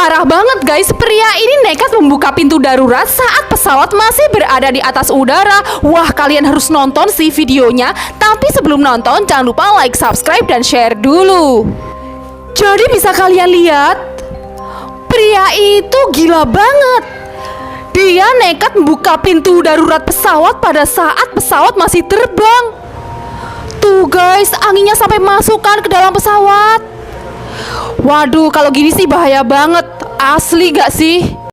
Parah banget guys, pria ini nekat membuka pintu darurat saat pesawat masih berada di atas udara. Wah, kalian harus nonton sih videonya. Tapi sebelum nonton, jangan lupa like, subscribe, dan share dulu. Jadi bisa kalian lihat, pria itu gila banget. Dia nekat membuka pintu darurat pesawat pada saat pesawat masih terbang. Tuh guys, anginnya sampai masukkan ke dalam pesawat. Waduh, kalau gini sih bahaya banget. Asli gak sih?